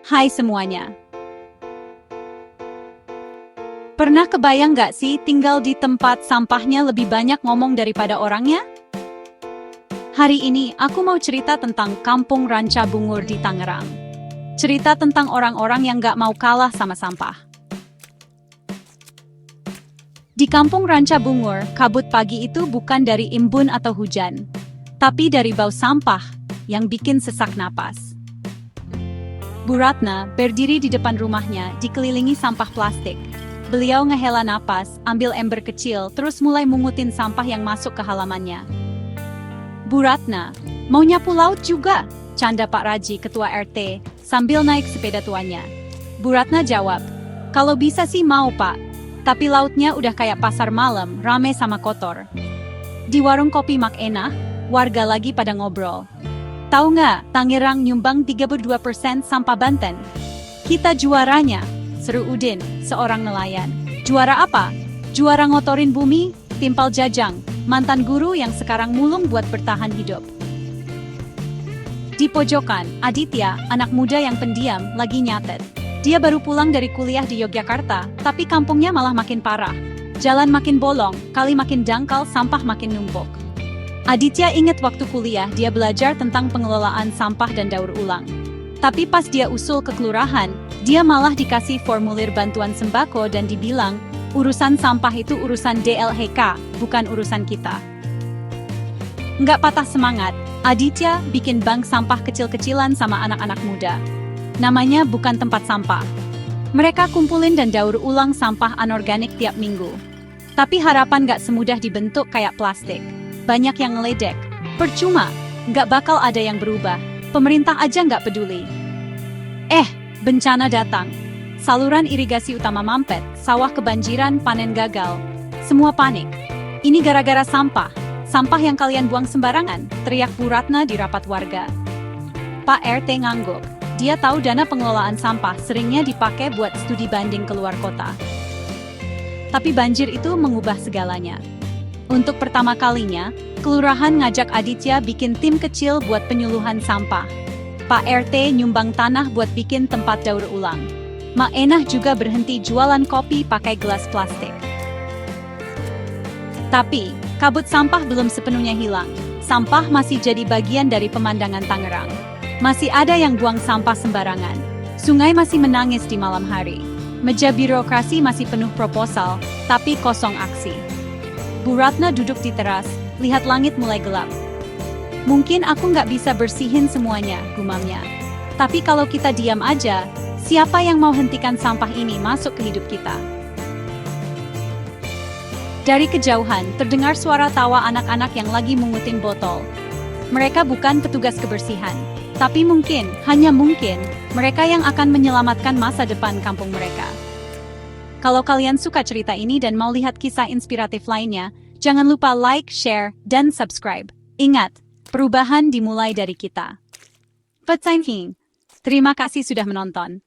Hai semuanya. Pernah kebayang gak sih tinggal di tempat sampahnya lebih banyak ngomong daripada orangnya? Hari ini aku mau cerita tentang Kampung Ranca Bungur di Tangerang. Cerita tentang orang-orang yang gak mau kalah sama sampah. Di Kampung Ranca Bungur, kabut pagi itu bukan dari embun atau hujan, tapi dari bau sampah yang bikin sesak napas. Bu Ratna berdiri di depan rumahnya dikelilingi sampah plastik. Beliau ngehela napas, ambil ember kecil, terus mulai mungutin sampah yang masuk ke halamannya. Bu Ratna, mau nyapu laut juga? Canda Pak Raji, ketua RT, sambil naik sepeda tuanya. Bu Ratna jawab, kalau bisa sih mau Pak, tapi lautnya udah kayak pasar malam, rame sama kotor. Di warung kopi Mak Enah, warga lagi pada ngobrol. Tahu nggak, Tangerang nyumbang 32% sampah Banten. Kita juaranya, seru Udin, seorang nelayan. Juara apa? Juara ngotorin bumi, timpal jajang, mantan guru yang sekarang mulung buat bertahan hidup. Di pojokan, Aditya, anak muda yang pendiam, lagi nyatet. Dia baru pulang dari kuliah di Yogyakarta, tapi kampungnya malah makin parah. Jalan makin bolong, kali makin dangkal, sampah makin numpuk. Aditya ingat waktu kuliah dia belajar tentang pengelolaan sampah dan daur ulang. Tapi pas dia usul ke kelurahan, dia malah dikasih formulir bantuan sembako dan dibilang, urusan sampah itu urusan DLHK, bukan urusan kita. Nggak patah semangat, Aditya bikin bank sampah kecil-kecilan sama anak-anak muda. Namanya bukan tempat sampah. Mereka kumpulin dan daur ulang sampah anorganik tiap minggu. Tapi harapan nggak semudah dibentuk kayak plastik. Banyak yang ngeledek. Percuma, nggak bakal ada yang berubah. Pemerintah aja nggak peduli. Bencana datang. Saluran irigasi utama mampet, sawah kebanjiran, panen gagal. Semua panik. Ini gara-gara sampah. Sampah yang kalian buang sembarangan, teriak Bu Ratna di rapat warga. Pak RT ngangguk. Dia tahu dana pengelolaan sampah seringnya dipakai buat studi banding keluar kota. Tapi banjir itu mengubah segalanya. Untuk pertama kalinya, kelurahan ngajak Aditya bikin tim kecil buat penyuluhan sampah. Pak RT nyumbang tanah buat bikin tempat daur ulang. Mak Enah juga berhenti jualan kopi pakai gelas plastik. Tapi, kabut sampah belum sepenuhnya hilang. Sampah masih jadi bagian dari pemandangan Tangerang. Masih ada yang buang sampah sembarangan. Sungai masih menangis di malam hari. Meja birokrasi masih penuh proposal, tapi kosong aksi. Bu Ratna duduk di teras, lihat langit mulai gelap. Mungkin aku nggak bisa bersihin semuanya, gumamnya. Tapi kalau kita diam aja, siapa yang mau hentikan sampah ini masuk ke hidup kita? Dari kejauhan, terdengar suara tawa anak-anak yang lagi mengutin botol. Mereka bukan petugas kebersihan, tapi mungkin, hanya mungkin, mereka yang akan menyelamatkan masa depan kampung mereka. Kalau kalian suka cerita ini dan mau lihat kisah inspiratif lainnya, jangan lupa like, share, dan subscribe. Ingat, perubahan dimulai dari kita. Terima kasih sudah menonton.